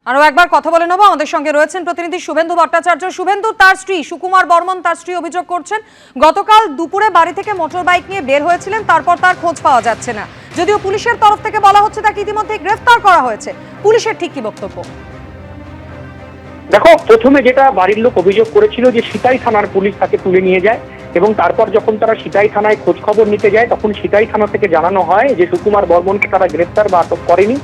আরো একবার কথা বলে নেব। আমাদের সঙ্গে রয়েছেন প্রতিনিধি শুভেন্দু ভট্টাচার্য। শুভেন্দু, তার স্ত্রী সুকুমার বর্মন, তার স্ত্রী অভিযোগ করছেন গতকাল দুপুরে বাড়ি থেকে মোটর বাইক নিয়ে বের হয়েছিলেন, তারপর তার খোঁজ পাওয়া যাচ্ছে না। যদিও পুলিশের তরফ থেকে বলা হচ্ছে তাকে ইতিমধ্যে গ্রেফতার করা হয়েছে। পুলিশের ঠিক কি বক্তব্য? দেখো, প্রথমে যেটা বাড়ির লোক অভিযোগ করেছিল যে সিতাই থানার পুলিশ তাকে তুলে নিয়ে যায় এবং তারপর যখন তারা সিতাই থানায় খোঁজ খবর নিতে যায় তখন সিতাই থানা থেকে জানানো হয় যে সুকুমার বর্মনকে তারা গ্রেফতার বা আটক করেনি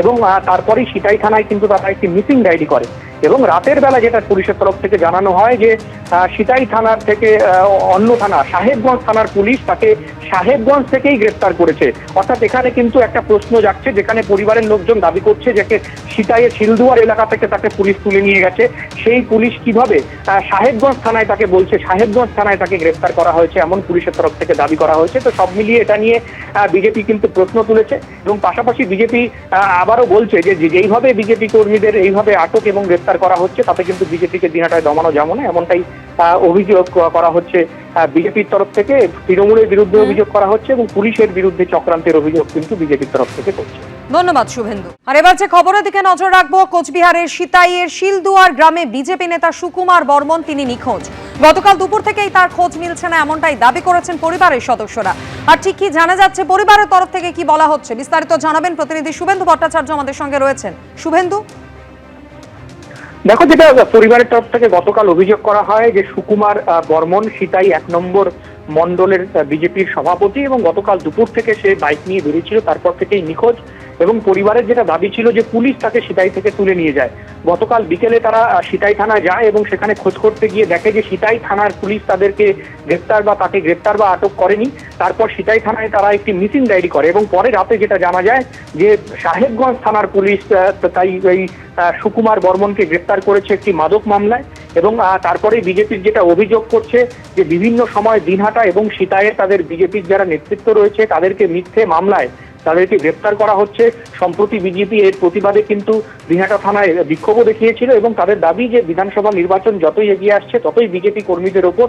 এবং তারপরেই সিতাই থানায় কিন্তু তারা একটি মিসিং ডায়েরি করে এবং রাতের বেলা যেটা পুলিশের তরফ থেকে জানানো হয় যে সিতাই থানার থেকে অন্য থানা সাহেবগঞ্জ থানার পুলিশ তাকে সাহেবগঞ্জ থেকেই গ্রেফতার করেছে। অর্থাৎ এখানে কিন্তু একটা প্রশ্ন যাচ্ছে, যেখানে পরিবারের লোকজন দাবি করছে যে সিতাইয়ের শিলদুয়ার এলাকা থেকে তাকে পুলিশ তুলে নিয়ে গেছে, সেই পুলিশ কিভাবে সাহেবগঞ্জ থানায় তাকে বলছে সাহেবগঞ্জ থানায় তাকে গ্রেফতার করা হয়েছে, এমন পুলিশের তরফ থেকে দাবি করা হয়েছে। তো সব মিলিয়ে এটা নিয়ে বিজেপি কিন্তু প্রশ্ন তুলেছে এবং পাশাপাশি বিজেপি আবারও বলছে যে যেইভাবে বিজেপি কর্মীদের এইভাবে আটক এবং গ্রেফতার করা হচ্ছে তাতে কিন্তু বিজেপিকে দিনহাটায় দমানো যাবে না, এমনটাই অভিযোগ করা হচ্ছে বিজেপির তরফ থেকে। তৃণমূলের বিরুদ্ধে অভিযোগ করা হচ্ছে এবং পুলিশের বিরুদ্ধে চক্রান্তের অভিযোগ কিন্তু বিজেপির তরফ থেকে করছে। ধন্যবাদ শুভেন্দু। আর এবার যে খবরের দিকে নজর রাখবো, কোচবিহারের সিতাইয়ের শিলদুয়ার গ্রামে বিজেপি নেতা সুকুমার বর্মন তিনি নিখোঁজ। গতকাল দুপুর থেকেই তার খোঁজ মিলছে না, এমনটাই দাবি করেছেন পরিবারের সদস্যরা। আর ঠিক কি জানা যাচ্ছে, পরিবারের তরফ থেকে কি বলা হচ্ছে, বিস্তারিত জানাবেন প্রতিনিধি শুভেন্দু ভট্টাচার্য আমাদের সঙ্গে রয়েছেন। শুভেন্দু, দেখো, যেটা পরিবারের তরফ থেকে গতকাল অভিযোগ করা হয় যে সুকুমার বর্মন সিতাই 1 নম্বর মন্ডলের বিজেপির সভাপতি এবং গতকাল দুপুর থেকে সে বাইক নিয়ে বেরিয়েছিল, তারপর থেকেই নিখোঁজ এবং পরিবারের যেটা দাবি ছিল যে পুলিশ তাকে সিতাই থেকে তুলে নিয়ে যায়। গতকাল বিকেলে তারা সিতাই থানায় যায় এবং সেখানে খোঁজ করতে গিয়ে দেখে যে সিতাই থানার পুলিশ তাদেরকে গ্রেফতার বা আটক করেনি। তারপর সিতাই থানায় তারা একটি মিসিং ডায়েরি করে এবং পরে রাতে যেটা জানা যায় যে সাহেবগঞ্জ থানার পুলিশ তাই এই সুকুমার বর্মনকে গ্রেফতার করেছে একটি মাদক মামলায় এবং তারপরে বিজেপির যেটা অভিযোগ করছে যে বিভিন্ন সময় দিনহাটা এবং সিতাইয়ে তাদের বিজেপির যারা নেতৃত্ব রয়েছে তাদেরকে মিথ্যে মামলায় তাদেরকে গ্রেফতার করা হচ্ছে। সম্প্রতি বিজেপি এর প্রতিবাদে কিন্তু দিনহাটা থানায় বিক্ষোভও দেখিয়েছিল এবং তাদের দাবি যে বিধানসভা নির্বাচন যতই এগিয়ে আসছে ততই বিজেপি কর্মীদের ওপর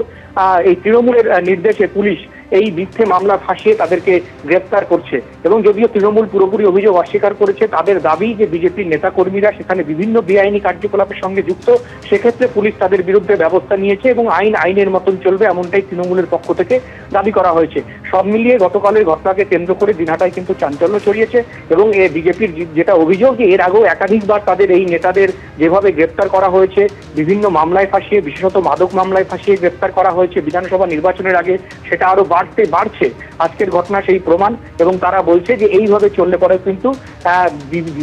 এই তৃণমূলের নির্দেশে পুলিশ এই মিথ্যে মামলা ফাঁসিয়ে তাদেরকে গ্রেফতার করছে এবং যদিও তৃণমূল পুরোপুরি অভিযোগ অস্বীকার করেছে, তাদের দাবি যে বিজেপির নেতাকর্মীরা সেখানে বিভিন্ন বেআইনি কার্যকলাপের সঙ্গে যুক্ত, সেক্ষেত্রে পুলিশ তাদের বিরুদ্ধে ব্যবস্থা নিয়েছে এবং আইনের মতন চলবে, এমনটাই তৃণমূলের পক্ষ থেকে দাবি করা হয়েছে। সব মিলিয়ে গতকালের ঘটনাকে কেন্দ্র করে দিনহাটায় কিন্তু চাঞ্চল্য ছড়িয়েছে এবং বিজেপির যেটা অভিযোগ যে এর আগেও একাধিকবার তাদের এই নেতাদের যেভাবে গ্রেফতার করা হয়েছে, বিভিন্ন মামলায় ফাঁসিয়ে, বিশেষত মাদক মামলায় ফাঁসিয়ে গ্রেফতার করা হয়েছে বিধানসভা নির্বাচনের আগে, সেটা আরো বাড়ছে। আজকের ঘটনা সেই প্রমাণ এবং তারা বলছে যে এইভাবে চললে পরে কিন্তু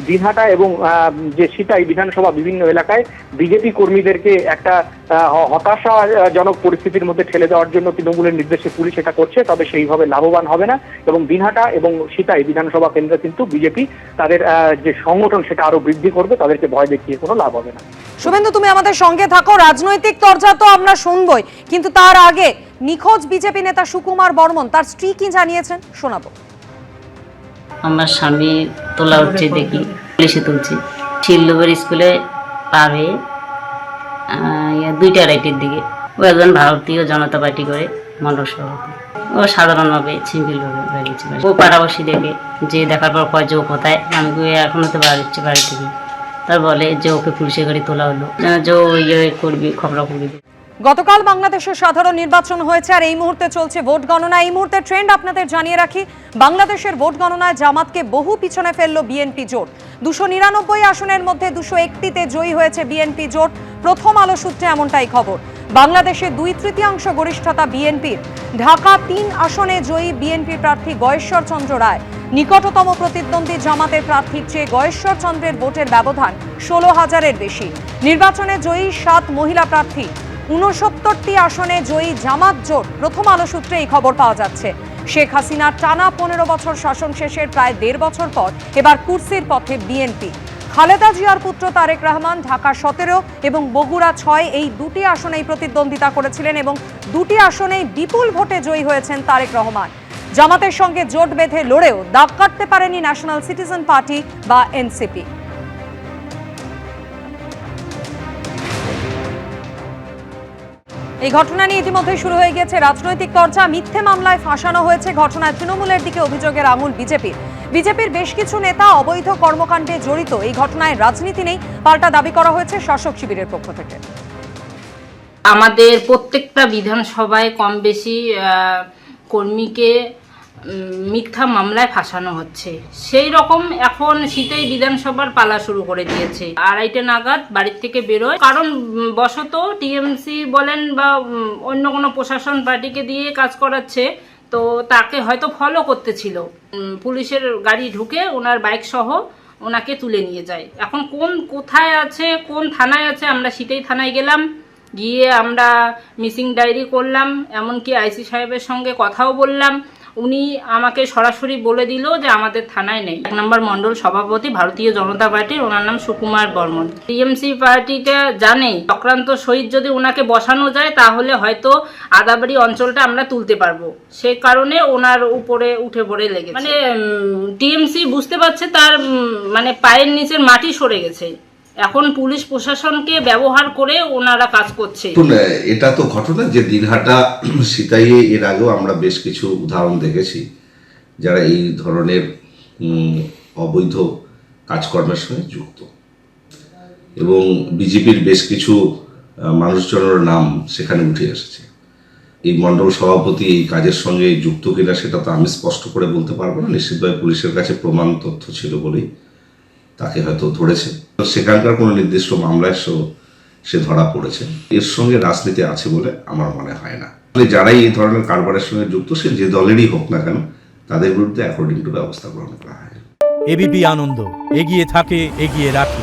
দিনহাটা এবং যে সিতাই বিধানসভা বিভিন্ন এলাকায় বিজেপি কর্মীদেরকে একটা হতাশাজনক পরিস্থিতির মধ্যে ঠেলে দেওয়ার জন্য তৃণমূলের নির্দেশে পুলিশ এটা করছে, তবে সেইভাবে লাভবান হবে না এবং দিনহাটা এবং সিতাই বিধানসভা কেন্দ্রে কিন্তু বিজেপি তাদের যে সংগঠন সেটা আরো বৃদ্ধি করবে, তাদেরকে ভয় দেখিয়ে কোনো লাভ হবে না। শুভেন্দু, তুমি আমাদের সঙ্গে থাকো। রাজনৈতিক চর্চা তো আমরা শুনবই, কিন্তু তার আগে নিখোঁজ বিজেপি নেতা সুকুমার বর্মন তার স্ত্রী কি জানিয়েছেন শোনাবো। আমার স্বামী তোলা হচ্ছে, দেখি পুলিশে তুলছে শিলদুয়ার স্কুলে পাবে 2টা-2:30 দিকে। ও একজন ভারতীয় জনতা পার্টি করে মন্ডল সভাপতি। ও সাধারণভাবে সিম্পলভাবে বেরিয়েছে। ও পাড়াবাসী দেখে যে দেখার পর কয় যে ও কোথায়, আমি এখনো তো বাড়িচ্ছে বাড়ি থেকে। তার বলে যে ওকে পুলিশের গাড়ি তোলা হলো, যে করবি খবরাখবরি। গতকাল বাংলাদেশের সাধারণ নির্বাচন হয়েছে আর এই মুহূর্তে চলছে ভোট গণনা। এই মুহূর্তে ট্রেন্ড আপনাদের জানিয়ে রাখি, বাংলাদেশের ভোট গণনায় জামাতকে বহু পিছনে ফেললো বিএনপি জোট। 299 আসনের মধ্যে 201টিতে জয়ী হয়েছে বিএনপি জোট। প্রথম আলো সূত্রে এমনটাই খবর। বাংলাদেশে 2/3 গরিষ্ঠতা বিএনপির। ঢাকা 3 আসনে জয়ী বিএনপি প্রার্থী গয়েশ্বর চন্দ্র রায়। নিকটতম প্রতিদ্বন্দ্বী জামাতের প্রার্থীর চেয়ে গয়েশ্বর চন্দ্রের ভোটের ব্যবধান 16,000-এর বেশি। নির্বাচনে জয়ী 7 মহিলা প্রার্থী। 69টি আসনে জয়ী জামাত জোট। প্রথম আলো সূত্রে এই খবর পাওয়া যাচ্ছে। শেখ হাসিনার টানা 15 বছর শাসন শেষের প্রায় 1.5 বছর পর এবার কুর্সির পথে বিএনপি। খালেদা জিয়ার পুত্র তারেক রহমান ঢাকা 17 এবং বগুড়া 6 এই দুটি আসনেই প্রতিদ্বন্দ্বিতা করেছিলেন এবং দুটি আসনেই বিপুল ভোটে জয়ী হয়েছেন তারেক রহমান। জামাতের সঙ্গে জোট বেঁধে লড়েও দাগ কাটতে পারেনি ন্যাশনাল সিটিজেন পার্টি বা এনসিপি। এই ঘটনা নিয়ে ইতিমধ্যে শুরু হয়ে গেছে রাজনৈতিক চর্চা। মিথ্যে মামলায় ফাঁসানো হয়েছে, ঘটনায় তৃণমূলের দিকে অভিযোগের আঙুল বিজেপির। বিজেপির বেশ কিছু নেতা অবৈধ কর্মকাণ্ডে জড়িত। এই ঘটনায় রাজনীতি নেই, পাল্টা দাবি করা হয়েছে শাসক শিবিরের পক্ষ থেকে। আমাদের প্রত্যেকটা বিধানসভায় কম বেশি কর্মীকে মিথ্যা মামলায় ফাঁসানো হচ্ছে। সেই রকম এখন শীতেই বিধানসভার পালা শুরু করে দিয়েছে। 2:30 নাগাদ বাড়ির থেকে বেরোয়, কারণ বশত টিএমসি বলেন বা অন্য কোনো প্রশাসন পার্টিকে দিয়ে কাজ করাচ্ছে, তো তাকে হয়তো ফলো করতেছিল। পুলিশের গাড়ি ঢুকে ওনার বাইক সহ ওনাকে তুলে নিয়ে যায়। এখন কোথায় আছে, কোন থানায় আছে, আমরা শীতেই থানায় গেলাম, গিয়ে আমরা মিসিং ডায়েরি করলাম, এমনকি আইসি সাহেবের সঙ্গে কথাও বললাম। উনি আমাকে সরাসরি বলে দিল যে আমাদের থানায় নেই। 1 নম্বর মণ্ডল সভাপতি ভারতীয় জনতা পার্টির, ওনার নাম সুকুমার বর্মন। টিএমসি পার্টিটা জানে চক্রান্ত সহিত যদি ওনাকে বসানো যায় তাহলে হয়তো আদাবাড়ি অঞ্চলটা আমরা তুলতে পারবো। সে কারণে ওনার উপরে উঠে পড়ে লেগেছে। মানে টিএমসি বুঝতে পারছে তার মানে পায়ের নিচের মাটি সরে গেছে। এখন পুলিশ প্রশাসনকে ব্যবহার করে ওনারা কাজ করছে। এটা তো ঘটনা যে দিনহাটা সিতাইয়ে এর আগেও আমরা বেশ কিছু উদাহরণ দেখেছি যারা এই ধরনের অবৈধ কাজকর্মের সঙ্গে যুক্ত, এবং বিজেপির বেশ কিছু মানুষজনের নাম সেখানে উঠে এসেছে। এই মণ্ডল সভাপতি এই কাজের সঙ্গে যুক্ত কিনা সেটা তো আমি স্পষ্ট করে বলতে পারবো না। নিশ্চিতভাবে পুলিশের কাছে প্রমাণ তথ্য ছিল বলেই তাকে হয়তো ধরেছে। সেখানকার কোনো নির্দিষ্ট মামলায় সে ধরা পড়েছে। এর সঙ্গে রাজনীতি আছে বলে আমার মনে হয় না। যারাই এই ধরনের কারবারের সঙ্গে যুক্ত, সে যে দলেরই হোক না কেন, তাদের বিরুদ্ধে অ্যাকর্ডিং টু ব্যবস্থা গ্রহণ করা হয়। এবিপি আনন্দ, এগিয়ে থাকে, এগিয়ে রাখে।